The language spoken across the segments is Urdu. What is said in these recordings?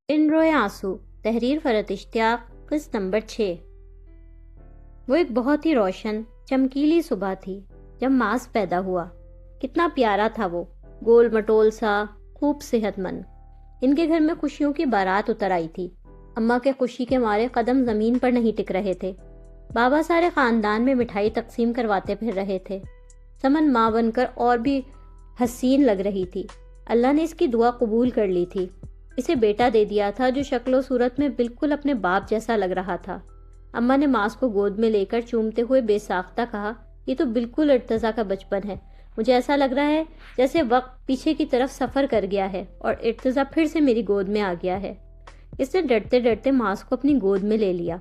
ان روئے آنسو، تحریر فرحت اشتیاق، قسط نمبر 6۔ وہ ایک بہت ہی روشن چمکیلی صبح تھی جب ماس پیدا ہوا۔ کتنا پیارا تھا وہ، گول مٹول سا، خوب صحت مند۔ ان کے گھر میں خوشیوں کی بارات اتر آئی تھی۔ اماں کے خوشی کے مارے قدم زمین پر نہیں ٹک رہے تھے۔ بابا سارے خاندان میں مٹھائی تقسیم کرواتے پھر رہے تھے۔ سمن ماں بن کر اور بھی حسین لگ رہی تھی۔ اللہ نے اس کی دعا قبول کر لی تھی۔ اسے بیٹا دے دیا تھا جو شکل و صورت میں بالکل اپنے باپ جیسا لگ رہا تھا۔ اماں نے ماس کو گود میں لے کر چومتے ہوئے بے ساختہ کہا، یہ تو بالکل ارتضیٰ کا بچپن ہے۔ مجھے ایسا لگ رہا ہے جیسے وقت پیچھے کی طرف سفر کر گیا ہے اور ارتضیٰ پھر سے میری گود میں آ گیا ہے۔ اس نے ڈرتے ڈرتے ماس کو اپنی گود میں لے لیا۔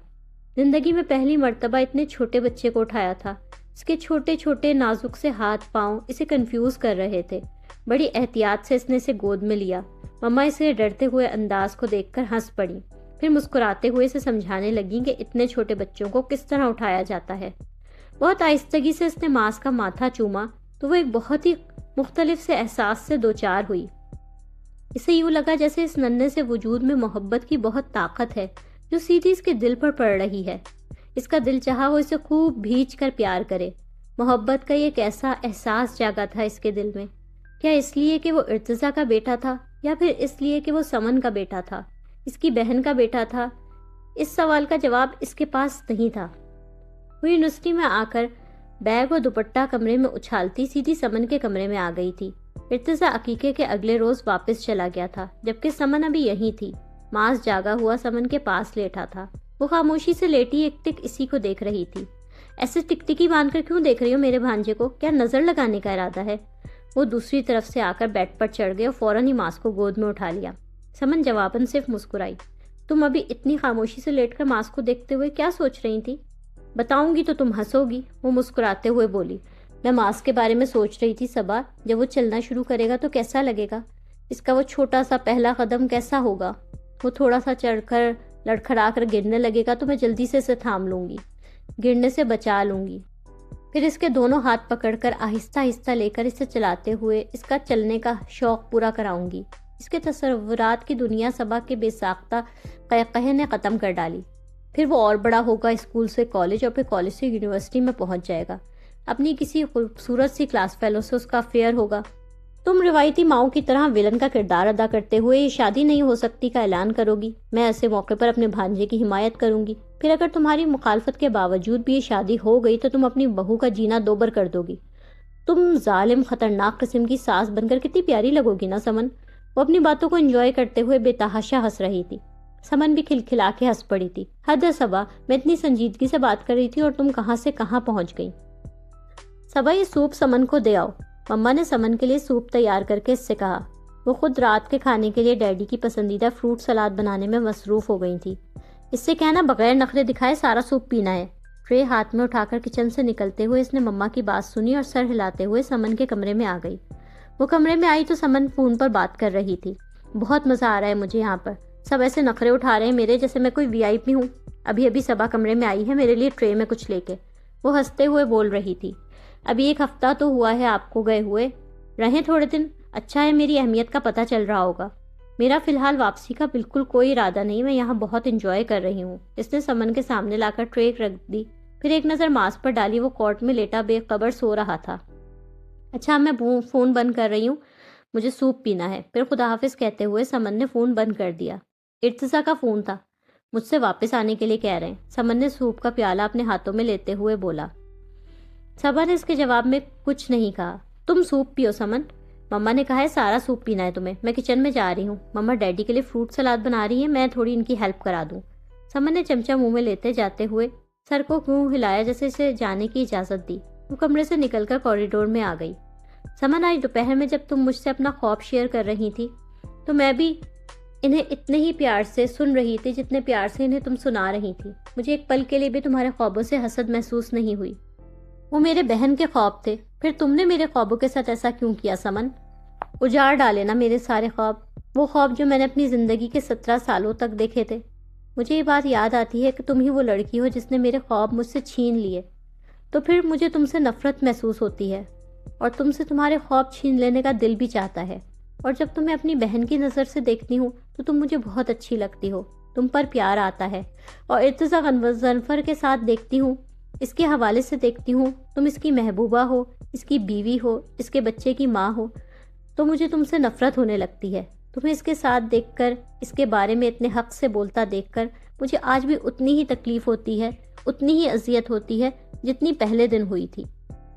زندگی میں پہلی مرتبہ اتنے چھوٹے بچے کو اٹھایا تھا۔ اس کے چھوٹے چھوٹے نازک سے ہاتھ پاؤں اسے کنفیوز کر رہے تھے۔ بڑی احتیاط سے اس نے اسے گود میں لیا۔ مما اسے ڈرتے ہوئے انداز کو دیکھ کر ہنس پڑی، پھر مسکراتے ہوئے اسے سمجھانے لگیں کہ اتنے چھوٹے بچوں کو کس طرح اٹھایا جاتا ہے۔ بہت آہستگی سے اس نے ماس کا ماتھا چوما تو وہ ایک بہت ہی مختلف سے احساس سے دوچار ہوئی۔ اسے یوں لگا جیسے اس ننھے سے وجود میں محبت کی بہت طاقت ہے جو سیدھی اس کے دل پر پڑ رہی ہے۔ اس کا دل چاہا وہ اسے خوب بھینچ کر پیار کرے۔ محبت کا ایک ایسا احساس جاگا تھا اس کے دل میں۔ کیا اس لیے کہ وہ ارتضیٰ کا بیٹا تھا یا پھر اس لیے کہ وہ سمن کا بیٹا تھا، اس کی بہن کا بیٹا تھا؟ اس سوال کا جواب اس کے پاس نہیں تھا۔ وہ یونیورسٹی میں آ کر بیگ اور دوپٹہ کمرے میں اچھالتی سیدھی سمن کے کمرے میں آ گئی تھی۔ ارتضیٰ عقیقے کے اگلے روز واپس چلا گیا تھا جبکہ سمن ابھی یہیں تھی۔ ماس جاگا ہوا سمن کے پاس لیٹا تھا۔ وہ خاموشی سے لیٹی ایک ٹک اسی کو دیکھ رہی تھی۔ ایسے ٹکٹکی باندھ کر کیوں دیکھ رہی ہو میرے بھانجے کو؟ کیا نظر لگانے کا ارادہ ہے؟ وہ دوسری طرف سے آ کر بیڈ پر چڑھ گئے اور فوراً ہی ماس کو گود میں اٹھا لیا۔ سمن جواباً صرف مسکرائی۔ تم ابھی اتنی خاموشی سے لیٹ کر ماس کو دیکھتے ہوئے کیا سوچ رہی تھی؟ بتاؤں گی تو تم ہنسو گی، وہ مسکراتے ہوئے بولی۔ میں ماس کے بارے میں سوچ رہی تھی صبا، جب وہ چلنا شروع کرے گا تو کیسا لگے گا؟ اس کا وہ چھوٹا سا پہلا قدم کیسا ہوگا؟ وہ تھوڑا سا چڑھ کر لڑکھڑا کر گرنے لگے گا تو میں جلدی سے اسے تھام لوں گی، گرنے سے بچا لوں گی، پھر اس کے دونوں ہاتھ پکڑ کر آہستہ آہستہ لے کر اسے چلاتے ہوئے اس کا چلنے کا شوق پورا کراؤں گی۔ اس کے تصورات کی دنیا صبا کے بے ساختہ قہقہے نے ختم کر ڈالی۔ پھر وہ اور بڑا ہوگا، اسکول سے کالج اور پھر کالج سے یونیورسٹی میں پہنچ جائے گا۔ اپنی کسی خوبصورت سی کلاس فیلو سے اس کا افیئر ہوگا۔ تم روایتی ماؤں کی طرح ولن کا کردار ادا کرتے ہوئے یہ شادی نہیں ہو سکتی کا اعلان کرو گی۔ میں ایسے موقع پر اپنے بھانجے کی حمایت کروں گی۔ پھر اگر تمہاری مخالفت کے باوجود بھی یہ شادی ہو گئی تو تم اپنی بہو کا جینا دوبر کر دو گی۔ تم ظالم خطرناک قسم کی ساس بن کر کتنی پیاری لگو گی نا سمن۔ وہ اپنی باتوں کو انجوائے کرتے ہوئے بے تحاشا ہنس رہی تھی۔ سمن بھی کھلکھلا کے ہنس پڑی تھی۔ حد ہے صبا، میں اتنی سنجیدگی سے بات کر رہی تھی اور تم کہاں سے کہاں پہنچ گئی۔ صبا یہ سوپ سمن کو دے آؤ، مما نے سمن کے لیے سوپ تیار کر کے اس سے کہا۔ وہ خود رات کے کھانے کے لیے ڈیڈی کی پسندیدہ فروٹ سلاد بنانے میں مصروف ہو گئی تھی۔ اس سے کہنا بغیر نخرے دکھائے سارا سوپ پینا ہے۔ ٹرے ہاتھ میں اٹھا کر کچن سے نکلتے ہوئے اس نے مما کی بات سنی اور سر ہلاتے ہوئے سمن کے کمرے میں آ گئی۔ وہ کمرے میں آئی تو سمن فون پر بات کر رہی تھی۔ بہت مزہ آ رہا ہے مجھے یہاں پر، سب ایسے نخرے اٹھا رہے ہیں میرے جیسے میں کوئی وی آئی پی ہوں۔ ابھی ابھی صبا کمرے میں آئی ہے میرے لیے ٹرے میں کچھ لے کے، وہ ہنستے ہوئے بول رہی تھی۔ ابھی ایک ہفتہ تو ہوا ہے آپ کو گئے ہوئے، رہیں تھوڑے دن، اچھا ہے میری اہمیت کا پتہ چل رہا ہوگا۔ میرا فی الحال واپسی کا بالکل کوئی ارادہ نہیں، میں یہاں بہت انجوائے کر رہی ہوں۔ اس نے سمن کے سامنے لا کر ٹرے رکھ دی، پھر ایک نظر ماس پر ڈالی۔ وہ کورٹ میں لیٹا بے خبر سو رہا تھا۔ اچھا میں فون بند کر رہی ہوں، مجھے سوپ پینا ہے۔ پھر خدا حافظ کہتے ہوئے سمن نے فون بند کر دیا۔ ارتضیٰ کا فون تھا، مجھ سے واپس آنے کے لیے کہہ رہے ہیں، سمن نے سوپ کا پیالہ اپنے ہاتھوں میں لیتے ہوئے بولا۔ صبا نے اس کے جواب میں کچھ نہیں کہا۔ تم سوپ پیو سمن، مما نے کہا ہے سارا سوپ پینا ہے تمہیں۔ میں کچن میں جا رہی ہوں، مما ڈیڈی کے لیے فروٹ سلاد بنا رہی ہیں، میں تھوڑی ان کی ہیلپ کرا دوں۔ سمن نے چمچہ منہ میں لیتے جاتے ہوئے سر کو کیوں ہلایا جیسے اسے جانے کی اجازت دی۔ وہ کمرے سے نکل کر کوریڈور میں آ گئی۔ سمن آج دوپہر میں جب تم مجھ سے اپنا خواب شیئر کر رہی تھی تو میں بھی انہیں اتنے ہی پیار سے سن رہی تھی جتنے پیار سے انہیں تم سنا رہی تھی۔ مجھے ایک پل کے لیے بھی تمہارے خوابوں سے حسد محسوس نہیں ہوئی۔ وہ میرے بہن کے خواب تھے، پھر تم نے میرے خوابوں کے ساتھ ایسا کیوں کیا سمن؟ اجاڑ ڈالے نا میرے سارے خواب، وہ خواب جو میں نے اپنی زندگی کے 17 سالوں تک دیکھے تھے۔ مجھے یہ بات یاد آتی ہے کہ تم ہی وہ لڑکی ہو جس نے میرے خواب مجھ سے چھین لیے، تو پھر مجھے تم سے نفرت محسوس ہوتی ہے۔ اور تم سے تمہارے خواب چھین لینے کا دل بھی چاہتا ہے، اور جب تمہیں اپنی بہن کی نظر سے دیکھتی ہوں تو تم مجھے بہت اچھی لگتی ہو، تم پر پیار آتا ہے، اور ارتضیٰ غضنفر کے ساتھ دیکھتی ہوں، اس کے حوالے سے دیکھتی ہوں، تم اس کی محبوبہ ہو، اس کی بیوی ہو، اس کے بچے کی ماں ہو، تو مجھے تم سے نفرت ہونے لگتی ہے۔ تمہیں اس کے ساتھ دیکھ کر، اس کے بارے میں اتنے حق سے بولتا دیکھ کر مجھے آج بھی اتنی ہی تکلیف ہوتی ہے، اتنی ہی اذیت ہوتی ہے جتنی پہلے دن ہوئی تھی۔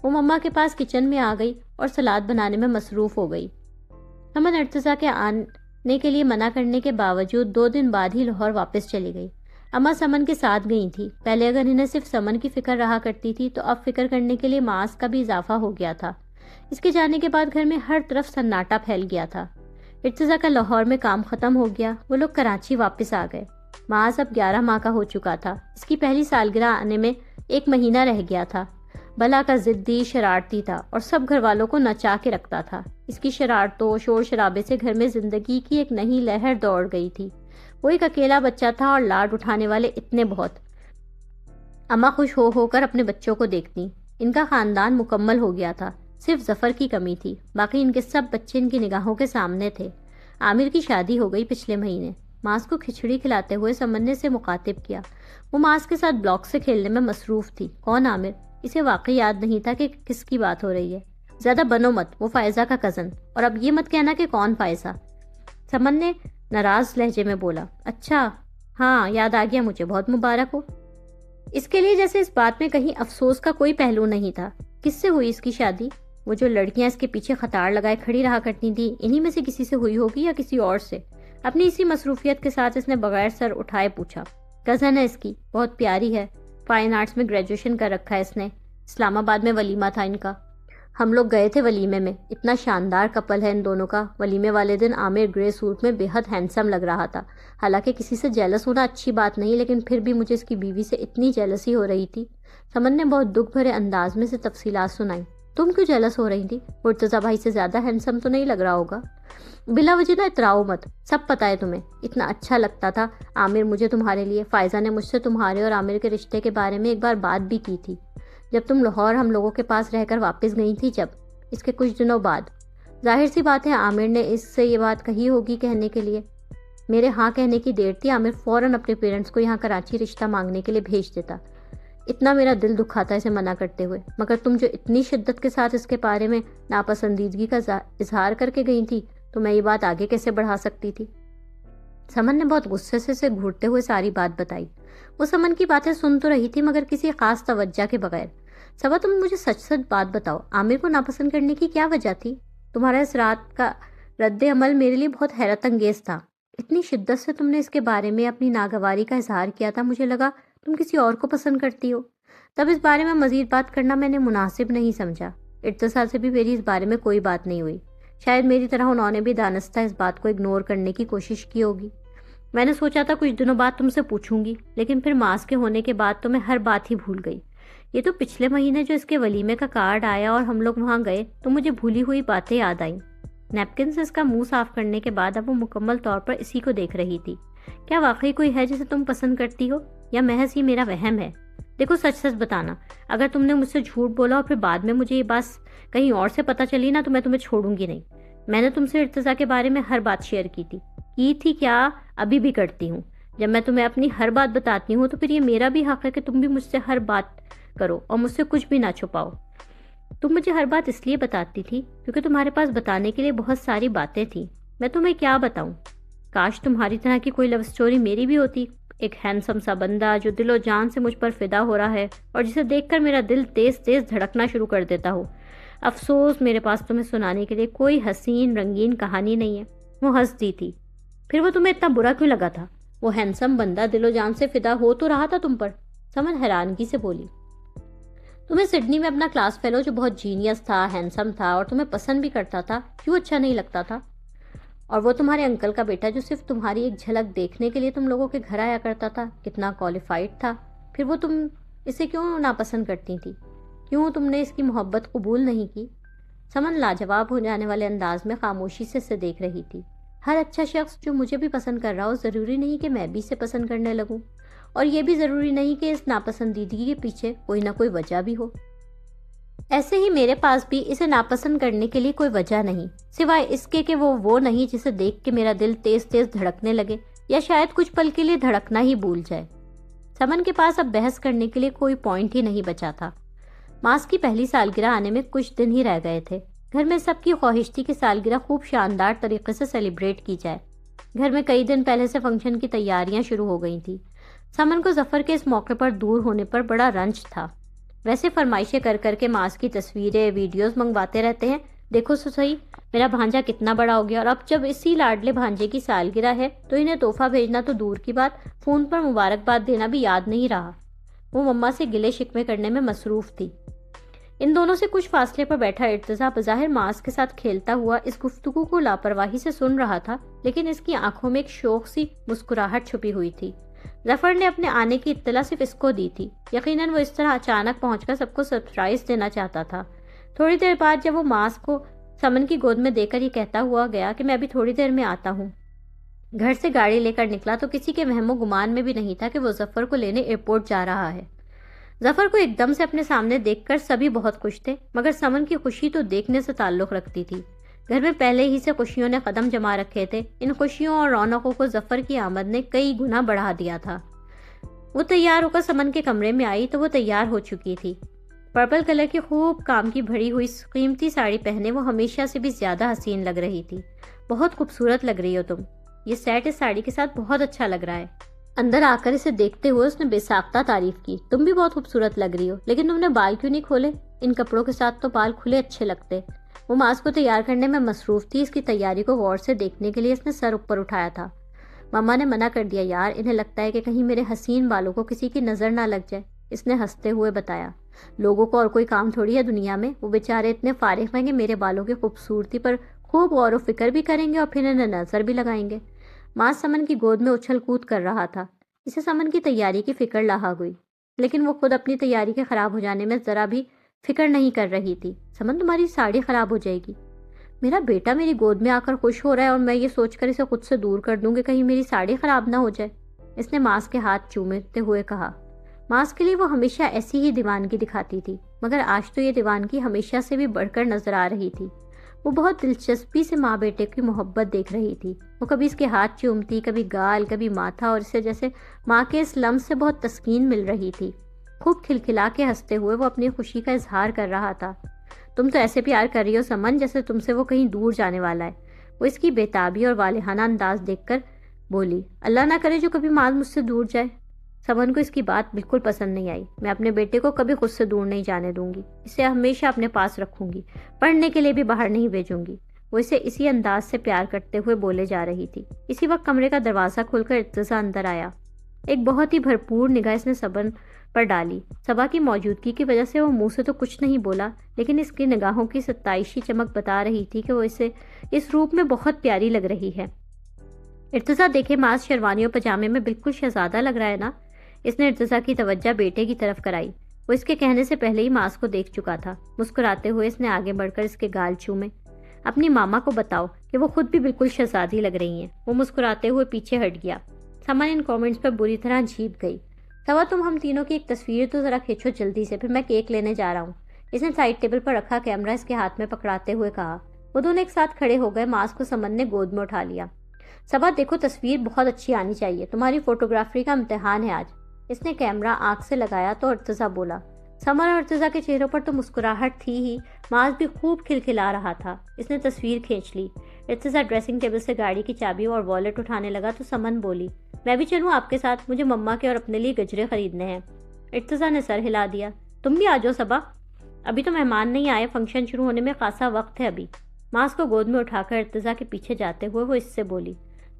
وہ مما کے پاس کچن میں آ گئی اور سلاد بنانے میں مصروف ہو گئی۔ سمن ارتضیٰ کے آنے کے لیے منع کرنے کے باوجود 2 دن بعد ہی لاہور واپس چلی گئی۔ اماں سمن کے ساتھ گئی تھی۔ پہلے اگر انہیں صرف سمن کی فکر رہا کرتی تھی تو اب فکر کرنے کے لیے معاذ کا بھی اضافہ ہو گیا تھا۔ اس کے جانے کے بعد گھر میں ہر طرف سناٹا پھیل گیا تھا۔ ارتضیٰ کا لاہور میں کام ختم ہو گیا، وہ لوگ کراچی واپس آ گئے۔ معاذ اب 11 ماہ کا ہو چکا تھا۔ اس کی پہلی سالگرہ آنے میں 1 مہینہ رہ گیا تھا۔ بلا کا ضدی، شرارتی تھا اور سب گھر والوں کو نچا کے رکھتا تھا۔ اس کی شرارتوں، شور شرابے سے گھر میں زندگی کی ایک نئی لہر دوڑ گئی تھی۔ وہ ایک اکیلا بچہ تھا اور لاڈ اٹھانے والے اتنے بہت۔ اماں خوش ہو کر اپنے بچوں کو دیکھتی۔ ان کا خاندان مکمل ہو گیا تھا، صرف ظفر کی کمی تھی، باقی ان کے سب بچے ان کی نگاہوں کے سامنے تھے۔ عامر کی شادی ہو گئی پچھلے مہینے۔ معاذ کو کھچڑی کھلاتے ہوئے سمن نے اسے مخاطب کیا۔ وہ معاذ کے ساتھ بلاک سے کھیلنے میں مصروف تھی۔ کون عامر؟ اسے واقعی یاد نہیں تھا کہ کس کی بات ہو رہی ہے۔ زیادہ بنو مت، وہ فائزہ کا کزن، اور اب یہ مت کہنا کہ کون فائزہ۔ سمن نے ناراض لہجے میں بولا۔ اچھا ہاں، یاد آ گیا مجھے، بہت مبارک ہو۔ اس کے لیے جیسے اس بات میں کہیں افسوس کا کوئی پہلو نہیں تھا۔ کس سے ہوئی اس کی شادی؟ وہ جو لڑکیاں اس کے پیچھے قطار لگائے کھڑی رہا کرتی تھیں، انہی میں سے کسی سے ہوئی ہوگی یا کسی اور سے؟ اپنی اسی مصروفیت کے ساتھ اس نے بغیر سر اٹھائے پوچھا۔ کزن ہے اس کی، بہت پیاری ہے، فائن آرٹس میں گریجویشن کر رکھا ہے اس نے۔ اسلام آباد میں ولیمہ تھا ان کا، ہم لوگ گئے تھے ولیمے میں۔ اتنا شاندار کپل ہے ان دونوں کا۔ ولیمے والے دن عامر گرے سوٹ میں بے حد ہینڈسم لگ رہا تھا۔ حالانکہ کسی سے جیلس ہونا اچھی بات نہیں، لیکن پھر بھی مجھے اس کی بیوی سے اتنی جیلسی ہو رہی تھی۔ سمن نے بہت دکھ بھرے انداز میں سے تفصیلات سنائی۔ تم کیوں جیلس ہو رہی تھی؟ مرتضیٰ بھائی سے زیادہ ہینڈسم تو نہیں لگ رہا ہوگا؟ بلا وجہ نہ اتراؤ مت، سب پتہ ہے تمہیں۔ اتنا اچھا لگتا تھا عامر مجھے تمہارے لیے۔ فائزہ نے مجھ سے تمہارے اور عامر کے رشتے کے بارے میں ایک بار بات بھی کی تھی، جب تم لاہور ہم لوگوں کے پاس رہ کر واپس گئی تھی، جب اس کے کچھ دنوں بعد۔ ظاہر سی بات ہے عامر نے اس سے یہ بات کہی ہوگی کہنے کے لیے۔ میرے ہاں کہنے کی دیر تھی، عامر فوراً اپنے پیرنٹس کو یہاں کراچی رشتہ مانگنے کے لیے بھیج دیتا۔ اتنا میرا دل دکھا تھا اسے منع کرتے ہوئے، مگر تم جو اتنی شدت کے ساتھ اس کے بارے میں ناپسندیدگی کا اظہار کر کے گئی تھی، تو میں یہ بات آگے کیسے بڑھا سکتی تھی؟ سمن نے بہت غصے سے اسے گھورتے ہوئے ساری بات بتائی۔ وہ سمن کی باتیں سن تو رہی تھی مگر کسی خاص توجہ کے بغیر۔ صبا تم مجھے سچ سچ بات بتاؤ، عامر کو ناپسند کرنے کی کیا وجہ تھی؟ تمہارا اس رات کا رد عمل میرے لیے بہت حیرت انگیز تھا۔ اتنی شدت سے تم نے اس کے بارے میں اپنی ناگواری کا اظہار کیا تھا، مجھے لگا تم کسی اور کو پسند کرتی ہو۔ تب اس بارے میں مزید بات کرنا میں نے مناسب نہیں سمجھا۔ ارتضیٰ سے بھی میری اس بارے میں کوئی بات نہیں ہوئی۔ شاید میری طرح انہوں نے بھی دانستہ اس بات کو اگنور کرنے کی کوشش کی ہوگی۔ میں نے سوچا تھا کچھ دنوں بعد تم سے پوچھوں گی، لیکن پھر معاذ کے ہونے کے بعد تو میں ہر بات ہی بھول گئی۔ یہ تو پچھلے مہینے جو اس کے ولیمے کا کارڈ آیا اور ہم لوگ وہاں گئے تو مجھے بھولی ہوئی باتیں یاد آئیں۔ نیپکن سے اس کا منہ صاف کرنے کے بعد اب وہ مکمل طور پر اسی کو دیکھ رہی تھی۔ کیا واقعی کوئی ہے جسے تم پسند کرتی ہو، یا محض یہ میرا وہم ہے؟ دیکھو سچ سچ بتانا، اگر تم نے مجھ سے جھوٹ بولا اور پھر بعد میں مجھے یہ بات کہیں اور سے پتہ چلی نا تو میں تمہیں چھوڑوں گی نہیں۔ میں نے تم سے ارتضیٰ کے بارے میں ہر بات شیئر کی تھی کیا ابھی بھی کرتی ہوں۔ جب میں تمہیں اپنی ہر بات بتاتی ہوں تو پھر یہ میرا بھی حق ہے کہ تم بھی مجھ سے ہر بات کرو اور مجھ سے کچھ بھی نہ چھپاؤ۔ تم مجھے ہر بات اس لیے بتاتی تھی کیونکہ تمہارے پاس بتانے کے لیے بہت ساری باتیں تھیں۔ میں تمہیں کیا بتاؤں؟ کاش تمہاری طرح کی کوئی لو سٹوری میری بھی ہوتی، ایک ہینڈسم سا بندہ جو دل و جان سے مجھ پر فدا ہو رہا ہے اور جسے دیکھ کر میرا دل تیز تیز دھڑکنا شروع کر دیتا ہو۔ افسوس میرے پاس تمہیں سنانے کے لیے کوئی حسین رنگین کہانی نہیں ہے۔ وہ ہنس دی تھی۔ پھر وہ تمہیں اتنا برا کیوں لگا تھا؟ وہ ہینڈسم بندہ دل و جان سے فدا ہو تو رہا تھا تم پر۔ سمن حیرانگی سے بولی۔ تمہیں سڈنی میں اپنا کلاس فیلو جو بہت جینیس تھا، ہینڈسم تھا اور تمہیں پسند بھی کرتا تھا، کیوں اچھا نہیں لگتا تھا؟ اور وہ تمہارے انکل کا بیٹا جو صرف تمہاری ایک جھلک دیکھنے کے لیے تم لوگوں کے گھر آیا کرتا تھا، کتنا کوالیفائڈ تھا، پھر وہ تم اسے کیوں ناپسند کرتی تھی؟ کیوں تم نے اس کی محبت قبول نہیں کی؟ سمن لاجواب ہو جانے والے انداز میں خاموشی سے اسے دیکھ رہی تھی۔ ہر اچھا شخص جو مجھے بھی پسند کر رہا ہو، ضروری نہیں کہ میں بھی اسے پسند کرنے لگوں، اور یہ بھی ضروری نہیں کہ اس ناپسندیدگی کے پیچھے کوئی نہ کوئی وجہ بھی ہو۔ ایسے ہی میرے پاس بھی اسے ناپسند کرنے کے لیے کوئی وجہ نہیں، سوائے اس کے کہ وہ نہیں جسے دیکھ کے میرا دل تیز تیز دھڑکنے لگے یا شاید کچھ پل کے لیے دھڑکنا ہی بھول جائے۔ سمن کے پاس اب بحث کرنے کے لیے کوئی پوائنٹ ہی نہیں بچا تھا۔ ماس کی پہلی سالگرہ آنے میں کچھ دن ہی رہ گئے تھے۔ گھر میں سب کی خواہش تھی کہ سالگرہ خوب شاندار طریقے سے سیلیبریٹ کی جائے۔ گھر میں کئی دن پہلے سے فنکشن کی تیاریاں شروع ہو گئی تھیں۔ سمن کو ظفر کے اس موقع پر دور ہونے پر بڑا رنج تھا۔ ویسے فرمائشیں کر کر کے ماس کی تصویریں ویڈیوز منگواتے رہتے ہیں، دیکھو تو صحیح میرا بھانجا کتنا بڑا ہو گیا، اور اب جب اسی لاڈلے بھانجے کی سالگرہ ہے تو انہیں تحفہ بھیجنا تو دور کی بات، فون پر مبارکباد دینا بھی یاد نہیں رہا۔ وہ مما سے گلے شکوے کرنے میں مصروف تھی۔ ان دونوں سے کچھ فاصلے پر بیٹھا ارتضیٰ بظاہر ماس کے ساتھ کھیلتا ہوا اس گفتگو کو لاپرواہی سے سن رہا تھا، لیکن اس کی آنکھوں میں ایک شوق سی مسکراہٹ چھپی ہوئی تھی۔ ظفر نے اپنے آنے کی اطلاع صرف اس کو دی تھی۔ یقیناً وہ اس طرح اچانک پہنچ کر سب کو سرپرائز دینا چاہتا تھا۔ تھوڑی دیر بعد جب وہ ماس کو سمن کی گود میں دے کر یہ کہتا ہوا گیا کہ میں ابھی تھوڑی دیر میں آتا ہوں، گھر سے گاڑی لے کر نکلا تو کسی کے وہم و گمان میں بھی نہیں تھا کہ وہ ظفر کو لینے ایئرپورٹ جا رہا ہے۔ ظفر کو ایک دم سے اپنے سامنے دیکھ کر سبھی بہت خوش تھے، مگر سمن کی خوشی تو دیکھنے سے تعلق رکھتی تھی۔ گھر میں پہلے ہی سے خوشیوں نے قدم جما رکھے تھے۔ ان خوشیوں اور رونقوں کو ظفر کی آمد نے کئی گنا بڑھا دیا تھا۔ وہ تیار ہو کر سمن کے کمرے میں آئی تو وہ تیار ہو چکی تھی۔ پرپل کلر کی خوب کام کی بھری ہوئی قیمتی ساڑی پہنے وہ ہمیشہ سے بھی زیادہ حسین لگ رہی تھی۔ بہت خوبصورت لگ رہی ہو تم، یہ سیٹ اس ساڑی کے ساتھ بہت اچھا لگ رہا ہے۔ اندر آ کر اسے دیکھتے ہوئے اس نے بے ساختہ تعریف کی۔ تم بھی بہت خوبصورت لگ رہی ہو، لیکن تم نے بال کیوں نہیں کھولے؟ ان کپڑوں کے ساتھ تو بال کھلے اچھے لگتے۔ وہ ماس کو تیار کرنے میں مصروف تھی۔ اس کی تیاری کو غور سے دیکھنے کے لیے اس نے سر اوپر اٹھایا تھا۔ مما نے منع کر دیا یار، انہیں لگتا ہے کہ کہیں میرے حسین بالوں کو کسی کی نظر نہ لگ جائے، اس نے ہنستے ہوئے بتایا۔ لوگوں کو اور کوئی کام تھوڑی ہے دنیا میں، وہ بیچارے اتنے فارغ ہیں کہ میرے بالوں کی خوبصورتی پر خوب غور و فکر بھی کریں گے اور پھر انہیں نظر بھی لگائیں گے۔ ماس سمن کی گود میں اچھل کود کر رہا تھا۔ اسے سمن کی تیاری کی فکر لاحق ہوئی، لیکن وہ خود اپنی تیاری کے خراب ہو جانے میں ذرا بھی فکر نہیں کر رہی تھی۔ سمن تمہاری ساڑی خراب ہو جائے گی۔ میرا بیٹا میری گود میں آ کر خوش ہو رہا ہے اور میں یہ سوچ کر اسے خود سے دور کر دوں کہ کہیں میری ساڑی خراب نہ ہو جائے، اس نے ماس کے ہاتھ چومتے ہوئے کہا۔ ماس کے لیے وہ ہمیشہ ایسی ہی دیوانگی دکھاتی تھی، مگر آج تو یہ دیوانگی ہمیشہ سے بھی بڑھ کر نظر آ رہی تھی۔ وہ بہت دلچسپی سے ماں بیٹے کی محبت دیکھ رہی تھی۔ وہ کبھی اس کے ہاتھ چومتی، کبھی گال، کبھی ماتھا، اور اسے جیسے ماں کے اس لمس سے بہت تسکین مل رہی تھی۔ خوب کھلکھلا کے ہنستے ہوئے وہ اپنی خوشی کا اظہار کر رہا تھا۔ تم تو ایسے پیار کر رہی ہو سمن جیسے تم سے وہ کہیں دور جانے والا ہے۔ وہ اس کی بےتابی اور والہانہ انداز دیکھ کر بولی۔ اللہ نہ کرے جو کبھی ماں مجھ سے دور جائے۔ سمن کو اس کی بات بالکل پسند نہیں آئی۔ میں اپنے بیٹے کو کبھی خود سے دور نہیں جانے دوں گی، اسے ہمیشہ اپنے پاس رکھوں گی، پڑھنے کے لیے بھی باہر نہیں بھیجوں گی۔ وہ اسے اسی انداز سے پیار کرتے ہوئے بولے جا رہی تھی۔ اسی وقت کمرے کا دروازہ کھل کر ارتضیٰ اندر آیا۔ ایک بہت ہی بھرپور نگاہ اس نے سمن پر ڈالی۔ صبا کی موجودگی کی وجہ سے وہ منہ سے تو کچھ نہیں بولا، لیکن اس کی نگاہوں کی ستائشی چمک بتا رہی تھی کہ وہ اسے اس روپ میں بہت پیاری لگ رہی ہے۔ ارتضیٰ دیکھے ماس شیروانی اور پجامے میں بالکل شہزادہ لگ رہا ہے نا؟ اس نے ارتضیٰ کی توجہ بیٹے کی طرف کرائی۔ وہ اس کے کہنے سے پہلے ہی ماس کو دیکھ چکا تھا۔ مسکراتے ہوئے اس نے آگے بڑھ کر اس کے گال چومے۔ اپنی ماما کو بتاؤ کہ وہ خود بھی بالکل شہزادی لگ رہی ہیں۔ وہ مسکراتے ہوئے پیچھے ہٹ گیا۔ سمن ان کامنٹس پر بری طرح جھیپ گئی۔ سوا تم ہم تینوں کی ایک تصویر تو ذرا کھینچو جلدی سے، پھر میں کیک لینے جا رہا ہوں۔ اس نے سائڈ ٹیبل پر رکھا کیمرہ اس کے ہاتھ میں پکڑاتے ہوئے کہا۔ وہ دونوں ایک ساتھ کھڑے ہو گئے۔ ماس کو سمن نے گود میں اٹھا لیا۔ سبا دیکھو تصویر بہت اچھی آنی چاہیے، تمہاری فوٹوگرافی کا امتحان ہے آج۔ اس نے کیمرہ آنکھ سے لگایا تو ارتضیٰ بولا۔ سمن اور ارتضیٰ کے چہروں پر تو مسکراہٹ تھی ہی، ماس بھی خوب کھلکھلا رہا تھا۔ اس نے تصویر کھینچ لی۔ ارتضیٰ ڈریسنگ ٹیبل سے گاڑی کی چابی اور والیٹ اٹھانے لگا تو سمن بولی، میں بھی چلوں آپ کے ساتھ، مجھے مما کے اور اپنے لیے گجرے خریدنے ہیں۔ ارتضیٰ نے سر ہلا دیا۔ تم بھی آ جاؤ سبا، ابھی تو مہمان نہیں آئے، فنکشن شروع ہونے میں خاصا وقت ہے ابھی۔ ماس کو گود میں اٹھا کر ارتضیٰ کے پیچھے جاتے ہوئے وہ اس سے بولی۔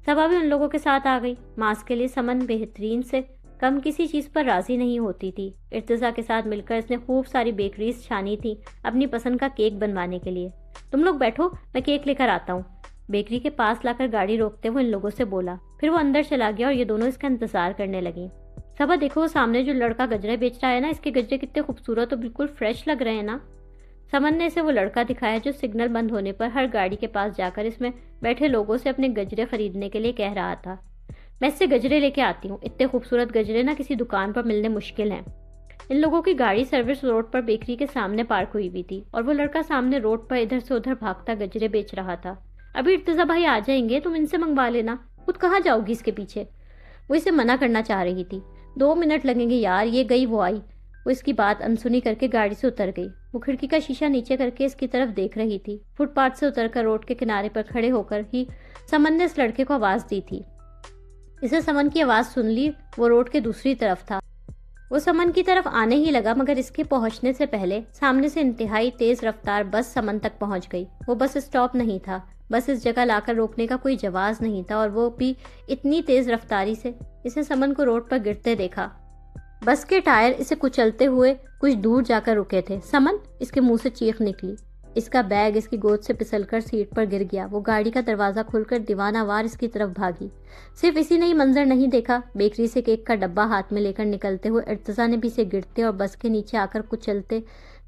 سبا بھی ان لوگوں کے ساتھ آ گئی۔ ماس کے لیے سمن بہترین سے کم کسی چیز پر راضی نہیں ہوتی تھی۔ ارتضیٰ کے ساتھ مل کر اس نے خوب ساری بیکریز چھانی تھی اپنی پسند کا کیک بنوانے کے لیے۔ تم لوگ بیٹھو، میں کیک لے کر آتا ہوں۔ بیکری کے پاس لا کر گاڑی روکتے ہوئے ان لوگوں سے بولا۔ پھر وہ اندر چلا گیا اور یہ دونوں اس کا انتظار کرنے لگیں۔ سبا دیکھو وہ سامنے جو لڑکا گجرے بیچ رہا ہے نا، اس کے گجرے کتنے خوبصورت اور بالکل فریش لگ رہے ہیں نا۔ سمن نے اسے وہ لڑکا دکھایا جو سگنل بند ہونے پر ہر گاڑی کے پاس جا کر اس میں بیٹھے لوگوں سے اپنے گجرے خریدنے کے لیے کہہ رہا تھا۔ میں اس سے گجرے لے کے آتی ہوں، اتنے خوبصورت گجرے نا کسی دکان پر ملنے مشکل ہیں۔ ان لوگوں کی گاڑی سروس روڈ پر بیکری کے سامنے پارک ہوئی ہوئی تھی اور وہ لڑکا سامنے روڈ پر ادھر سے ادھر بھاگتا گجرے بیچ رہا تھا۔ ابھی ارتضیٰ بھائی آ جائیں گے، تم ان سے منگوا لینا، خود کہاں جاؤ گی اس کے پیچھے؟ وہ اسے منع کرنا چاہ رہی تھی۔ 2 منٹ لگیں گے یار، یہ گئی وہ آئی۔ وہ اس کی بات انسنی کر کے گاڑی سے اتر گئی۔ وہ کھڑکی کا شیشہ نیچے کر کے اس کی طرف دیکھ رہی تھی۔ فٹ پاتھ سے اتر کر روڈ کے کنارے پر کھڑے ہو کر ہی سمن نے اس لڑکے کو آواز دی تھی۔ اسے سمن کی آواز سن لی، وہ روڈ کے دوسری طرف تھا۔ وہ سمن کی طرف آنے ہی لگا، مگر اس کے پہنچنے سے پہلے سامنے سے انتہائی تیز رفتار بس سمن تک پہنچ گئی۔ وہ بس اسٹاپ نہیں تھا، بس اس جگہ لا کر روکنے کا کوئی جواز نہیں تھا، اور وہ بھی اتنی تیز رفتاری سے۔ اسے سمن کو روڈ پر گرتے دیکھا۔ بس کے ٹائر اسے کچلتے ہوئے کچھ دور جا کر رکے تھے۔ سمن! اس کے منہ سے چیخ نکلی۔ اس کا بیگ اس کی گود سے پھسل کر سیٹ پر گر گیا۔ وہ گاڑی کا دروازہ کھول کر دیوانہ وار اس کی طرف بھاگی۔ صرف اسی نے ہی منظر نہیں دیکھا، بیکری سے کیک کا ڈبہ ہاتھ میں لے کر نکلتے ہوئے ارتضیٰ نے بھی اسے گرتے اور بس کے نیچے آ کر کچلتے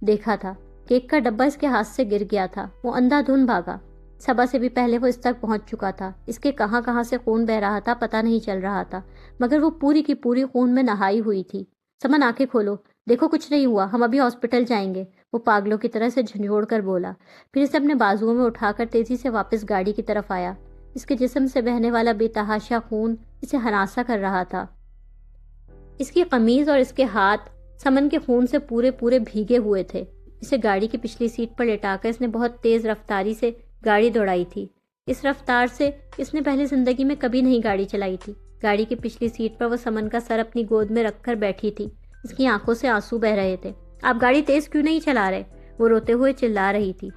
دیکھا تھا۔ کیک کا ڈبہ اس کے ہاتھ سے گر گیا تھا۔ وہ اندھا دھند بھاگا۔ صبح سے بھی پہلے وہ اس تک پہنچ چکا تھا۔ اس کے کہاں کہاں سے خون بہ رہا تھا پتہ نہیں چل رہا تھا، مگر وہ پوری کی پوری خون میں نہائی ہوئی تھی۔ سمن آنکھیں کھولو، دیکھو کچھ نہیں ہوا، ہم ابھی ہاسپٹل جائیں گے، وہ پاگلوں کی طرح سے جھنجھوڑ کر بولا۔ پھر اسے اپنے بازوؤں میں اٹھا کر تیزی سے واپس گاڑی کی طرف آیا۔ اس کے جسم سے بہنے والا بے تحاشا خون اسے ہراساں کر رہا تھا۔ اس کی قمیض اور اس کے ہاتھ سمن کے خون سے پورے پورے بھیگے ہوئے تھے۔ اسے گاڑی کی پچھلی سیٹ پر لٹا کر اس نے بہت تیز رفتاری سے گاڑی دوڑائی تھی۔ اس رفتار سے اس نے پہلے زندگی میں کبھی نہیں گاڑی چلائی تھی۔ گاڑی کی پچھلی سیٹ پر وہ سمن کا سر اپنی گود میں رکھ کر بیٹھی تھی۔ اس کی آنکھوں سے آنسو بہ رہے تھے۔ آپ گاڑی تیز کیوں نہیں چلا رہے؟ وہ روتے ہوئے چلا رہی تھی۔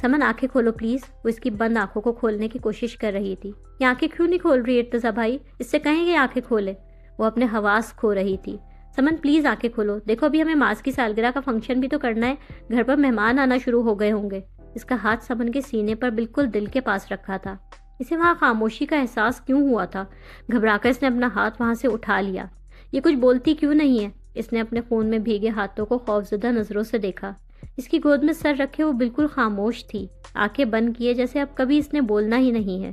سمن آنکھیں کھولو پلیز، وہ اس کی بند آنکھوں کو کھولنے کی کوشش کر رہی تھی۔ یہ آنکھیں کیوں نہیں کھول رہی ارتضیٰ بھائی؟ اس سے کہیں گے آنکھیں کھولے۔ وہ اپنے حواس کھو رہی تھی۔ سمن پلیز آنکھیں کھولو، دیکھو ابھی ہمیں ماس کی سالگرہ کا فنکشن بھی تو کرنا ہے، گھر پر مہمان آنا شروع ہو گئے ہوں گے۔ اس کا ہاتھ سمن کے سینے پر بالکل دل کے پاس رکھا تھا۔ اسے وہاں خاموشی کا احساس کیوں ہوا تھا؟ گھبرا کر اس نے اپنا ہاتھ وہاں سے اٹھا لیا۔ یہ کچھ بولتی کیوں نہیں ہے؟ اس نے اپنے خون میں بھیگے ہاتھوں کو خوفزدہ نظروں سے دیکھا۔ اس کی گود میں سر رکھے وہ بالکل خاموش تھی، آنکھیں بند کیے جیسے اب کبھی اس نے بولنا ہی نہیں ہے۔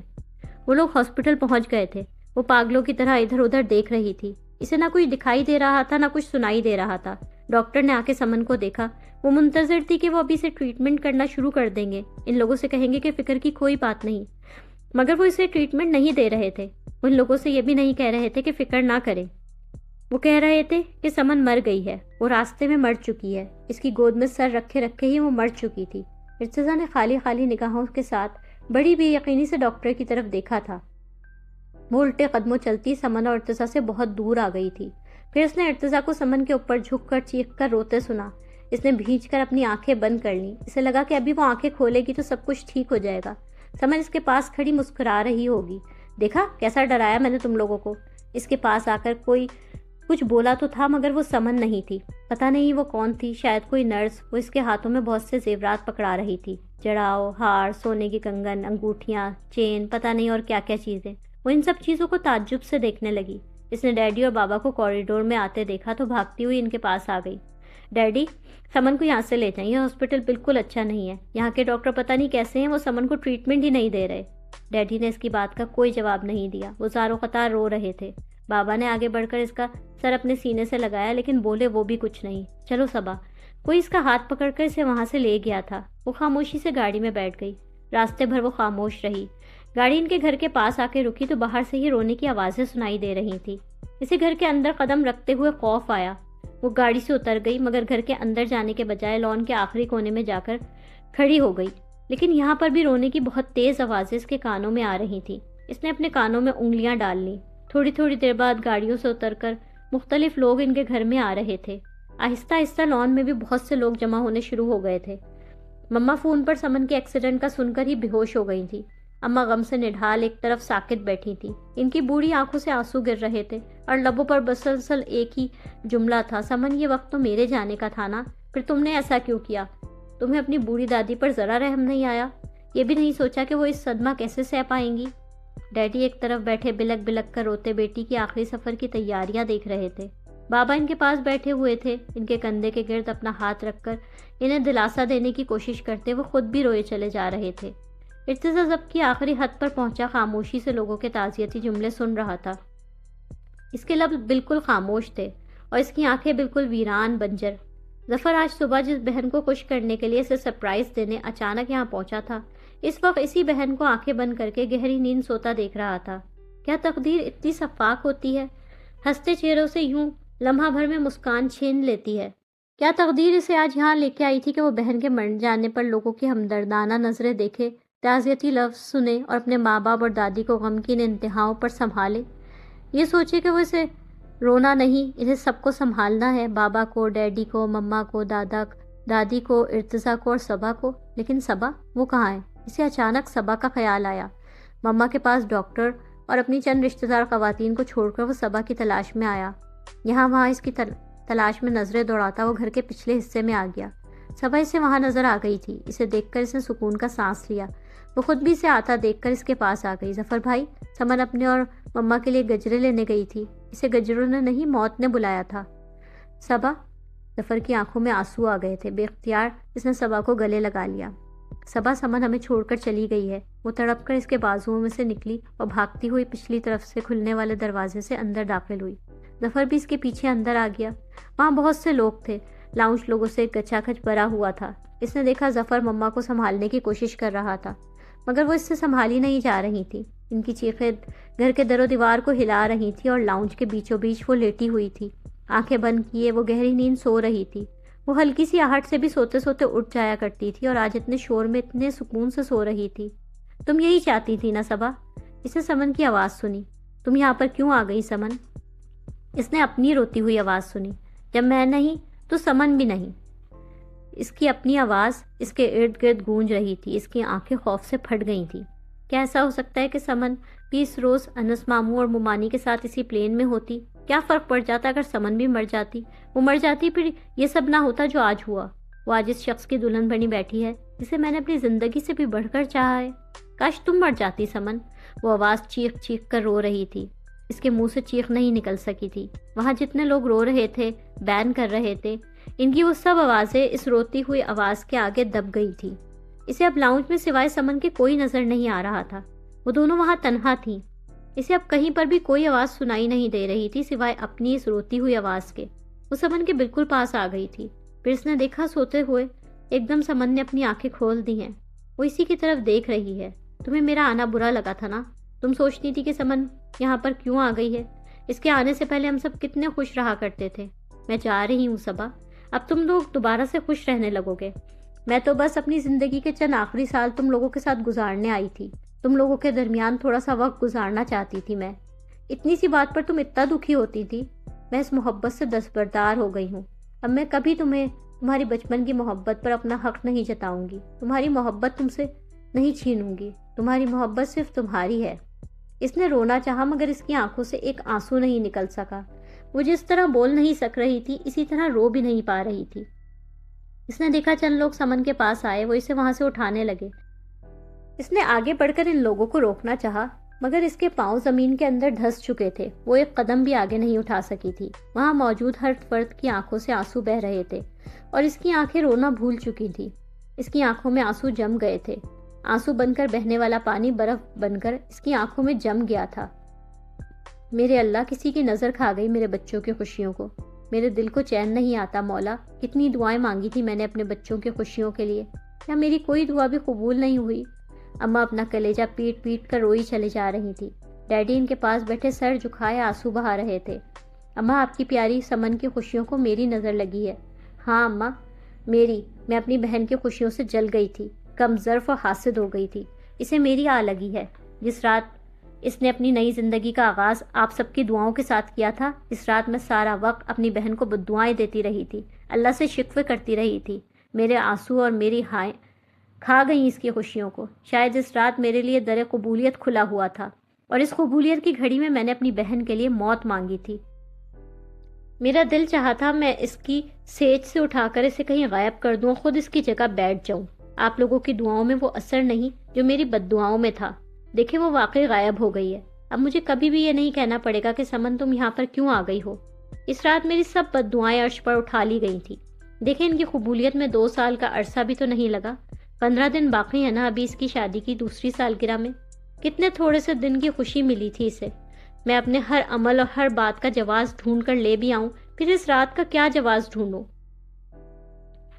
وہ لوگ ہاسپٹل پہنچ گئے تھے۔ وہ پاگلوں کی طرح ادھر ادھر دیکھ رہی تھی۔ اسے نہ کچھ دکھائی دے رہا تھا، نہ کچھ سنائی دے رہا تھا۔ ڈاکٹر نے آ کے سمن کو دیکھا۔ وہ منتظر تھی کہ وہ ابھی سے ٹریٹمنٹ کرنا شروع کر دیں گے، ان لوگوں سے کہیں گے کہ فکر کی کوئی بات نہیں، مگر وہ اسے ٹریٹمنٹ نہیں دے رہے تھے۔ ان لوگوں سے یہ بھی نہیں کہہ رہے تھے کہ فکر نہ کرے، وہ کہہ رہے تھے کہ سمن مر گئی ہے، وہ راستے میں مر چکی ہے۔ اس کی گود میں سر رکھے رکھے ہی وہ مر چکی تھی۔ ارتضیٰ نے خالی خالی نگاہوں کے ساتھ بڑی بے یقینی سے ڈاکٹر کی طرف دیکھا تھا۔ وہ الٹے قدموں چلتی سمن اور ارتضیٰ سے بہت دور آ گئی تھی۔ پھر اس نے ارتضیٰ کو سمن کے اوپر جھک کر چیخ کر روتے سنا۔ اس نے بھیج کر اپنی آنکھیں بند کر لیں۔ اسے لگا کہ ابھی وہ آنکھیں کھولے گی تو سب کچھ ٹھیک ہو جائے گا۔ سمن اس کے پاس کھڑی مسکرا رہی ہوگی۔ دیکھا کیسا ڈرایا میں نے تم لوگوں کو۔ اس کے پاس آ کر کوئی کچھ بولا تو تھا، مگر وہ سمن نہیں تھی۔ پتہ نہیں وہ کون تھی، شاید کوئی نرس۔ وہ اس کے ہاتھوں میں بہت سے زیورات پکڑا رہی تھی، جڑاؤ، ہار، سونے کی کنگن، انگوٹھیاں، چین، پتہ نہیں اور کیا کیا چیزیں۔ وہ ان سب چیزوں کو تعجب سے دیکھنے لگی۔ اس نے ڈیڈی اور بابا کو کوریڈور میں آتے دیکھا تو بھاگتی ہوئی ان کے پاس آ گئی۔ ڈیڈی، سمن کو یہاں سے لے جائیں، یہ ہاسپٹل بالکل اچھا نہیں ہے، یہاں کے ڈاکٹر پتہ نہیں کیسے ہیں، وہ سمن کو ٹریٹمنٹ ہی نہیں دے رہے۔ ڈیڈی نے اس کی بات کا کوئی جواب نہیں دیا، وہ زار و قطار رو رہے تھے۔ بابا نے آگے بڑھ کر اس کا سر اپنے سینے سے لگایا، لیکن بولے وہ بھی کچھ نہیں۔ چلو صبا، کوئی اس کا ہاتھ پکڑ کر اسے وہاں سے لے گیا تھا۔ وہ خاموشی سے گاڑی میں بیٹھ گئی۔ راستے بھر وہ خاموش رہی۔ گاڑی ان کے گھر کے پاس آ کے رکی تو باہر سے ہی رونے کی آوازیں سنائی دے رہی تھی۔ اسے گھر کے اندر قدم رکھتے ہوئے خوف آیا۔ وہ گاڑی سے اتر گئی، مگر گھر کے اندر جانے کے بجائے لان کے آخری کونے میں جا کر کھڑی ہو گئی۔ لیکن یہاں پر بھی رونے کی بہت تیز آوازیں اس کے کانوں میں آ رہی تھیں۔ اس نے اپنے کانوں میں انگلیاں ڈال لیں۔ تھوڑی تھوڑی دیر بعد گاڑیوں سے اتر کر مختلف لوگ ان کے گھر میں آ رہے تھے۔ آہستہ آہستہ لان میں بھی بہت سے لوگ جمع ہونے شروع ہو گئے تھے۔ مما فون پر سمن کے ایکسیڈنٹ کا سن کر ہی بے ہوش ہو گئی تھی۔ اماں غم سے نڈھال ایک طرف ساکت بیٹھی تھی۔ ان کی بوڑھی آنکھوں سے آنسو گر رہے تھے اور لبوں پر مسلسل ایک ہی جملہ تھا، سمن یہ وقت تو میرے جانے کا تھا نا، پھر تم نے ایسا کیوں کیا؟ تمہیں اپنی بوڑھی دادی پر ذرا رحم نہیں آیا؟ یہ بھی نہیں سوچا کہ وہ اس صدمہ کیسے سہ پائیں گی؟ ڈیڈی ایک طرف بیٹھے بلک بلک کر روتے بیٹی کی آخری سفر کی تیاریاں دیکھ رہے تھے۔ بابا ان کے پاس بیٹھے ہوئے تھے، ان کے کندھے کے گرد اپنا ہاتھ رکھ کر انہیں دلاسا دینے کی کوشش کرتے وہ خود بھی روئے چلے جا رہے تھے۔ ارتضیٰ ضبط کی آخری حد پر پہنچا خاموشی سے لوگوں کے تعزیتی جملے سن رہا تھا۔ اس کے لب بالکل خاموش تھے اور اس کی آنکھیں بالکل ویران بنجر۔ ظفر آج صبح جس بہن کو خوش کرنے کے لیے اسے سرپرائز دینے اچانک یہاں پہنچا تھا، اس وقت اسی بہن کو آنکھیں بند کر کے گہری نیند سوتا دیکھ رہا تھا۔ کیا تقدیر اتنی شفاف ہوتی ہے، ہنستے چہروں سے یوں لمحہ بھر میں مسکان چھین لیتی ہے۔ کیا تقدیر اسے آج یہاں لے کے آئی تھی کہ وہ بہن کے مر جانے پر لوگوں کی ہمدردانہ نظریں دیکھے، تعزیتی لفظ سنے اور اپنے ماں باپ اور دادی کو غم کی ان انتہاؤں پر سنبھالے۔ یہ سوچے کہ وہ اسے رونا نہیں، اسے سب کو سنبھالنا ہے، بابا کو، ڈیڈی کو، مما کو، دادی کو، ارتضیٰ کو اور صبا کو۔ لیکن صبا وہ کہاں ہے؟ اسے اچانک صبا کا خیال آیا۔ مما کے پاس ڈاکٹر اور اپنی چند رشتہ دار خواتین کو چھوڑ کر وہ صبا کی تلاش میں آیا۔ یہاں وہاں اس کی تلاش میں نظریں دوڑاتا وہ گھر کے پچھلے حصے میں آ گیا۔ صبا اسے وہاں نظر آ گئی تھی۔ اسے دیکھ کر اس نے سکون کا سانس لیا۔ وہ خود بھی اسے آتا دیکھ کر اس کے پاس آ گئی۔ ظفر بھائی، سمن اپنے اور مما کے لیے گجرے لینے گئی تھی۔ اسے گجروں نے نہیں، موت نے بلایا تھا۔ صبا، ظفر کی آنکھوں میں آنسو آ گئے تھے۔ بے اختیار اس نے صبا کو گلے لگا لیا۔ صبا، سمن ہمیں چھوڑ کر چلی گئی ہے۔ وہ تڑپ کر اس کے بازوؤں میں سے نکلی اور بھاگتی ہوئی پچھلی طرف سے کھلنے والے دروازے سے اندر داخل ہوئی۔ ظفر بھی اس کے پیچھے اندر آ گیا۔ وہاں بہت سے لوگ تھے۔ لاؤنج لوگوں سے گچا کھچ بھرا ہوا تھا۔ اس نے دیکھا ظفر مما کو سنبھالنے کی کوشش کر رہا تھا، مگر وہ اس سے سنبھالی نہیں جا رہی تھی۔ ان کی چیخیں گھر کے در و دیوار کو ہلا رہی تھی اور لاؤنج کے بیچوں بیچ وہ لیٹی ہوئی تھی، آنکھیں بند کیے وہ گہری نیند سو رہی تھی۔ وہ ہلکی سی آہٹ سے بھی سوتے سوتے اٹھ جایا کرتی تھی اور آج اتنے شور میں اتنے سکون سے سو رہی تھی۔ تم یہی چاہتی تھی نا صبا؟ اس نے سمن کی آواز سنی۔ تم یہاں پر کیوں آ گئی سمن؟ اس نے اپنی روتی ہوئی آواز سنی۔ جب میں نہیں تو سمن بھی نہیں۔ اس کی اپنی آواز اس کے ارد گرد گونج رہی تھی۔ اس کی آنکھیں خوف سے پھٹ گئی تھیں۔ کیا ایسا ہو سکتا ہے کہ سمن بھی اس روز انس ماموں اور ممانی کے ساتھ اسی پلین میں ہوتی؟ کیا فرق پڑ جاتا اگر سمن بھی مر جاتی؟ وہ مر جاتی، پھر یہ سب نہ ہوتا جو آج ہوا۔ وہ آج اس شخص کی دلہن بنی بیٹھی ہے جسے میں نے اپنی زندگی سے بھی بڑھ کر چاہا ہے۔ کاش تم مر جاتی سمن۔ وہ آواز چیخ چیخ کر رو رہی تھی۔ اس کے منہ سے چیخ نہیں نکل سکی تھی۔ وہاں جتنے لوگ رو رہے تھے، بین کر رہے تھے، ان کی وہ سب آوازیں اس روتی ہوئی آواز کے آگے دب گئی تھی۔ اسے اب لاؤنج میں سوائے سمن کے کوئی نظر نہیں آ رہا تھا۔ وہ دونوں وہاں تنہا تھیں۔ اسے اب کہیں پر بھی کوئی آواز سنائی نہیں دے رہی تھی سوائے اپنی اس روتی ہوئی آواز کے۔ وہ سمن کے بالکل پاس آ گئی تھی۔ پھر اس نے دیکھا سوتے ہوئے ایک دم سمن نے اپنی آنکھیں کھول دی ہیں۔ وہ اسی کی طرف دیکھ رہی ہے۔ تمہیں میرا آنا برا لگا تھا نا؟ تم سوچتی تھی کہ سمن یہاں پر کیوں آ گئی ہے؟ اس کے آنے سے پہلے ہم سب کتنے خوش رہا کرتے تھے۔ میں جا رہی ہوں صبا، اب تم لوگ دوبارہ سے خوش رہنے لگو گے۔ میں تو بس اپنی زندگی کے چند آخری سال تم لوگوں کے ساتھ گزارنے آئی تھی۔ تم لوگوں کے درمیان تھوڑا سا وقت گزارنا چاہتی تھی میں۔ اتنی سی بات پر تم اتنا دکھی ہوتی تھی۔ میں اس محبت سے دستبردار ہو گئی ہوں۔ اب میں کبھی تمہاری بچپن کی محبت پر اپنا حق نہیں جتاؤں گی۔ تمہاری محبت تم سے نہیں چھینوں گی۔ تمہاری محبت صرف تمہاری ہے۔ اس نے رونا چاہا مگر اس کی آنکھوں سے ایک آنسو نہیں نکل سکا۔ وہ جس طرح بول نہیں سک رہی تھی اسی طرح رو بھی نہیں پا رہی تھی۔ اس نے دیکھا چند لوگ سمن کے پاس آئے، وہ اسے وہاں سے اٹھانے لگے۔ اس نے آگے بڑھ کر ان لوگوں کو روکنا چاہا مگر اس کے پاؤں زمین کے اندر دھس چکے تھے۔ وہ ایک قدم بھی آگے نہیں اٹھا سکی تھی۔ وہاں موجود ہر فرد کی آنکھوں سے آنسو بہہ رہے تھے اور اس کی آنکھیں رونا بھول چکی تھی۔ اس کی آنکھوں میں آنسو جم گئے تھے۔ آنسو بن کر بہنے والا پانی برف بن کر اس کی آنکھوں میں جم گیا تھا۔ میرے اللہ، کسی کی نظر کھا گئی میرے بچوں کی خوشیوں کو۔ میرے دل کو چین نہیں آتا مولا۔ کتنی دعائیں مانگی تھی میں نے اپنے بچوں کی خوشیوں کے لیے، کیا میری کوئی دعا بھی قبول نہیں ہوئی؟ اماں اپنا کلیجہ پیٹ پیٹ کر روئی چلے جا رہی تھی۔ ڈیڈی ان کے پاس بیٹھے سر جھکائے آنسو بہا رہے تھے۔ اماں، آپ کی پیاری سمن کی خوشیوں کو میری نظر لگی ہے۔ ہاں اماں، میری۔ میں اپنی بہن کی خوشیوں سے جل گئی تھی، کم ظرف اور حاسد ہو گئی تھی۔ اسے میری آ لگی ہے۔ جس رات اس نے اپنی نئی زندگی کا آغاز آپ سب کی دعاؤں کے ساتھ کیا تھا، اس رات میں سارا وقت اپنی بہن کو بددعائیں دیتی رہی تھی، اللہ سے شکوے کرتی رہی تھی۔ میرے آنسو اور میری ہائیں کھا گئیں اس کی خوشیوں کو۔ شاید اس رات میرے لیے در قبولیت کھلا ہوا تھا اور اس قبولیت کی گھڑی میں نے اپنی بہن کے لیے موت مانگی تھی۔ میرا دل چاہا تھا میں اس کی سیج سے اٹھا کر اسے کہیں غائب کر دوں اور خود اس کی جگہ بیٹھ جاؤں۔ آپ لوگوں کی دعاؤں میں وہ اثر نہیں جو میری بد دعاؤں میں تھا۔ دیکھیں وہ واقعی غائب ہو گئی ہے۔ اب مجھے کبھی بھی یہ نہیں کہنا پڑے گا کہ سمن تم یہاں پر کیوں آ گئی ہو۔ اس رات میری سب بد دعائیں عرش پر اٹھا لی گئی تھی۔ دیکھیں ان کی قبولیت میں 2 سال کا عرصہ بھی تو نہیں لگا۔ 15 دن باقی ہے نا ابھی اس کی شادی کی دوسری سالگرہ میں۔ کتنے تھوڑے سے دن کی خوشی ملی تھی اسے۔ میں اپنے ہر عمل اور ہر بات کا جواز ڈھونڈ کر لے بھی آؤں پھر اس رات کا کیا جواز ڈھونڈوں؟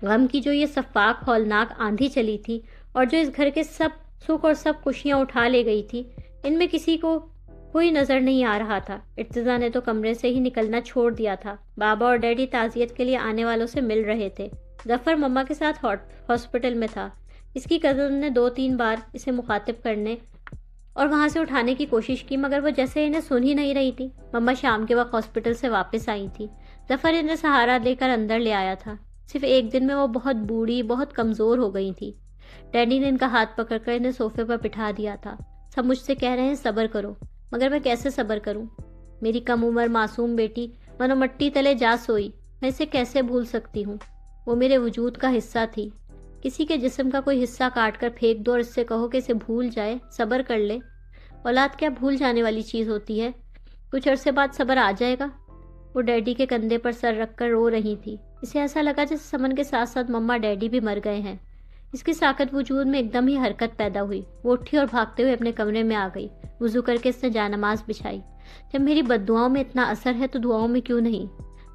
غم کی جو یہ سفاک ہولناک آندھی چلی تھی اور جو اس گھر کے سب سکھ اور سب خوشیاں اٹھا لے گئی تھی، ان میں کسی کو کوئی نظر نہیں آ رہا تھا۔ ارتضیٰ نے تو کمرے سے ہی نکلنا چھوڑ دیا تھا۔ بابا اور ڈیڈی تعزیت کے لیے آنے والوں سے مل رہے تھے۔ ظفر مما کے ساتھ ہاسپٹل میں تھا۔ اس کی کزن نے 2-3 بار اسے مخاطب کرنے اور وہاں سے اٹھانے کی کوشش کی، مگر وہ جیسے انہیں سن ہی نہیں رہی تھی۔ مما شام کے وقت ہاسپٹل سے واپس آئی تھی۔ ظفر انہیں سہارا دے کر اندر لے آیا تھا۔ صرف ایک دن میں وہ بہت بوڑھی، بہت کمزور ہو گئی تھی۔ ڈیڈی نے ان کا ہاتھ پکڑ کر انہیں صوفے پر بٹھا دیا تھا۔ سب مجھ سے کہہ رہے ہیں صبر کرو، مگر میں کیسے صبر کروں؟ میری کم عمر معصوم بیٹی منو مٹی تلے جا سوئی، میں اسے کیسے بھول سکتی ہوں؟ وہ میرے وجود کا حصہ تھی۔ کسی کے جسم کا کوئی حصہ کاٹ کر پھینک دو اور اس سے کہو کہ اسے بھول جائے، صبر کر لے۔ اولاد کیا بھول جانے والی چیز ہوتی ہے؟ کچھ عرصے بعد صبر آ جائے گا۔ وہ ڈیڈی کے کندھے پر سر رکھ کر رو رہی تھی۔ اسے ایسا لگا جیسے سمن کے ساتھ ساتھ مما ڈیڈی بھی مر گئے ہیں۔ اس کی ساکت وجود میں ایک دم ہی حرکت پیدا ہوئی۔ وہ اٹھی اور بھاگتے ہوئے اپنے کمرے میں آ گئی۔ وضو کر کے اس نے جانماز بچھائی۔ جب میری بد دعاؤں میں اتنا اثر ہے تو دعاؤں میں کیوں نہیں؟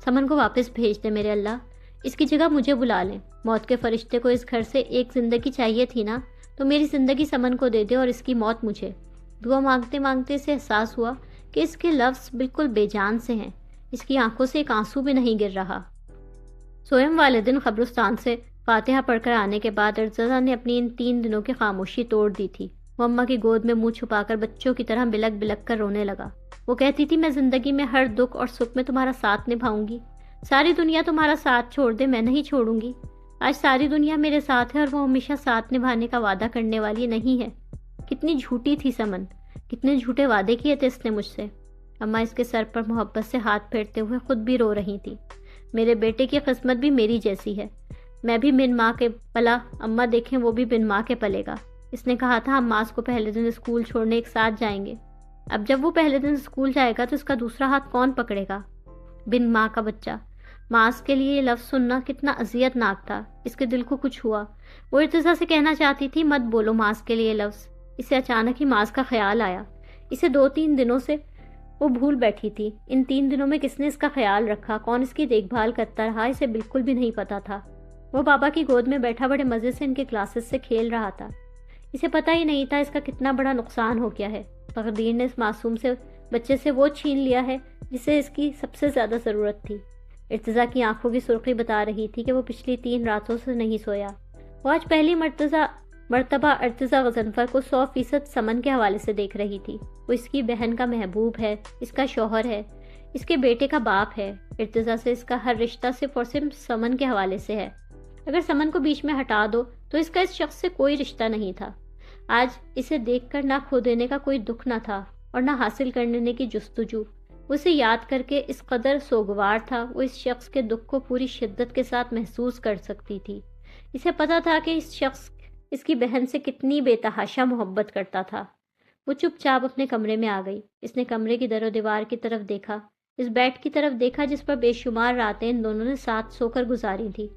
سمن کو واپس بھیج دے میرے اللہ، اس کی جگہ مجھے بلا لیں۔ موت کے فرشتے کو اس گھر سے ایک زندگی چاہیے تھی نا، تو میری زندگی سمن کو دے دے اور اس کی موت مجھے۔ دعا مانگتے مانگتے اسے احساس ہوا کہ اس کے لفظ بالکل بے جان سے ہیں۔ اس کی آنکھوں سے ایک آنسو بھی نہیں گر رہا۔ سوئم والے دن قبرستان سے فاتحہ پڑھ کر آنے کے بعد ارتضیٰ نے اپنی ان 3 دنوں کی خاموشی توڑ دی تھی۔ وہ اماں کی گود میں منہ چھپا کر بچوں کی طرح بلک بلک کر رونے لگا۔ وہ کہتی تھی میں زندگی میں ہر دکھ اور سکھ میں تمہارا ساتھ نبھاؤں گی۔ ساری دنیا تمہارا ساتھ چھوڑ دے میں نہیں چھوڑوں گی۔ آج ساری دنیا میرے ساتھ ہے اور وہ ہمیشہ ساتھ نبھانے کا وعدہ کرنے والی نہیں ہے۔ کتنی جھوٹی تھی سمن، کتنے جھوٹے وعدے کیے تھے اس نے مجھ سے۔ اماں اس کے سر پر محبت سے ہاتھ پھیرتے ہوئے خود بھی رو رہی تھی۔ میرے بیٹے کی قسمت بھی میری جیسی ہے، میں بھی بن ماں کے پلا، اماں دیکھیں وہ بھی بن ماں کے پلے گا۔ اس نے کہا تھا ہم ماس کو پہلے دن اسکول چھوڑنے ایک ساتھ جائیں گے۔ اب جب وہ پہلے دن اسکول جائے گا تو اس کا دوسرا ہاتھ کون پکڑے گا؟ بن ماں کا بچہ۔ ماس کے لیے یہ لفظ سننا کتنا اذیت ناک تھا۔ اس کے دل کو کچھ ہوا۔ وہ ارتضیٰ سے کہنا چاہتی تھی مت بولو ماس کے لیے لفظ۔ اسے اچانک ہی ماس کا خیال آیا۔ اسے 2-3 دنوں سے وہ بھول بیٹھی تھی۔ ان 3 دنوں میں کس نے اس کا خیال رکھا، کون اس کی دیکھ بھال کرتا رہا، اسے بالکل بھی نہیں پتا تھا۔ وہ بابا کی گود میں بیٹھا بڑے مزے سے ان کے کلاسز سے کھیل رہا تھا۔ اسے پتہ ہی نہیں تھا اس کا کتنا بڑا نقصان ہو گیا ہے۔ تقدیر نے اس معصوم سے بچے سے وہ چھین لیا ہے جسے اس کی سب سے زیادہ ضرورت تھی۔ ارتضیٰ کی آنکھوں کی سرخی بتا رہی تھی کہ وہ پچھلی 3 راتوں سے نہیں سویا۔ وہ آج پہلی مرتبہ ارتضیٰ غضنفر کو 100% سمن کے حوالے سے دیکھ رہی تھی۔ وہ اس کی بہن کا محبوب ہے، اس کا شوہر ہے، اس کے بیٹے کا باپ ہے۔ ارتضیٰ سے اس کا ہر رشتہ صرف اور صرف سمن کے حوالے سے ہے۔ اگر سمن کو بیچ میں ہٹا دو تو اس کا اس شخص سے کوئی رشتہ نہیں تھا۔ آج اسے دیکھ کر نہ کھو دینے کا کوئی دکھ نہ تھا اور نہ حاصل کرنے کی جستجو۔ وہ اسے یاد کر کے اس قدر سوگوار تھا، وہ اس شخص کے دکھ کو پوری شدت کے ساتھ محسوس کر سکتی تھی۔ اسے پتا تھا کہ اس شخص اس کی بہن سے کتنی بے تحاشا محبت کرتا تھا۔ وہ چپ چاپ اپنے کمرے میں آ گئی۔ اس نے کمرے کی در و دیوار کی طرف دیکھا، اس بیڈ کی طرف دیکھا جس پر بے شمار راتیں ان دونوں نے ساتھ سو کر گزاری تھی۔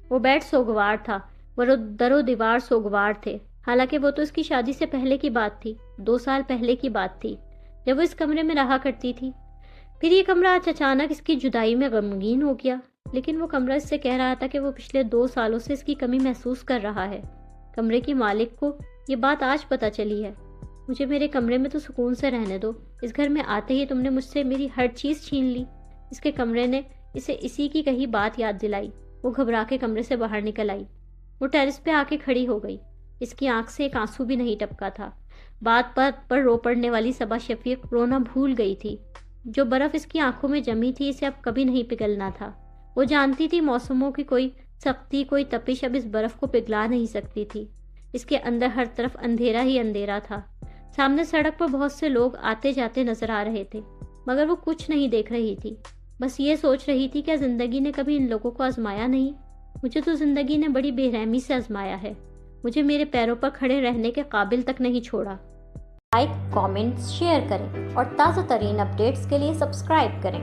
وہ بیڈ سوگوار تھا، وہ در و دیوار سوگوار تھے، حالانکہ وہ تو اس کی شادی سے پہلے کی بات تھی، 2 سال پہلے کی بات تھی، جب وہ اس کمرے میں رہا کرتی تھی۔ پھر یہ کمرہ آج اچانک اس کی جدائی میں غمگین ہو گیا، لیکن وہ کمرہ اس سے کہہ رہا تھا کہ وہ پچھلے 2 سالوں سے اس کی کمی محسوس کر رہا ہے۔ کمرے کی مالک کو یہ بات آج پتہ چلی ہے۔ مجھے میرے کمرے میں تو سکون سے رہنے دو، اس گھر میں آتے ہی تم نے مجھ سے میری ہر چیز چھین لی۔ اس کے کمرے نے اسے اسی کی کہی بات یاد دلائی۔ وہ گھبرا کے کمرے سے باہر نکل آئی۔ وہ ٹیرس پہ آ کے کھڑی ہو گئی۔ اس کی آنکھ سے ایک آنسو بھی نہیں ٹپکا تھا۔ بات بات پر رو پڑنے والی صبا شفیق رونا بھول گئی تھی۔ جو برف اس کی آنکھوں میں جمی تھی اسے اب کبھی نہیں پگھلنا تھا۔ وہ جانتی تھی موسموں کی کوئی سختی، کوئی تپش اب اس برف کو پگھلا نہیں سکتی تھی۔ اس کے اندر ہر طرف اندھیرا ہی اندھیرا تھا۔ سامنے سڑک پر بہت سے لوگ آتے جاتے نظر آ رہے تھے، مگر وہ کچھ نہیں دیکھ رہی تھی۔ بس یہ سوچ رہی تھی کہ زندگی نے کبھی ان لوگوں کو آزمایا نہیں؟ مجھے تو زندگی نے بڑی بے رحمی سے آزمایا ہے، مجھے میرے پیروں پر کھڑے رہنے کے قابل تک نہیں چھوڑا۔ لائک، کامنٹس، شیئر کریں اور تازہ ترین اپڈیٹس کے لیے سبسکرائب کریں۔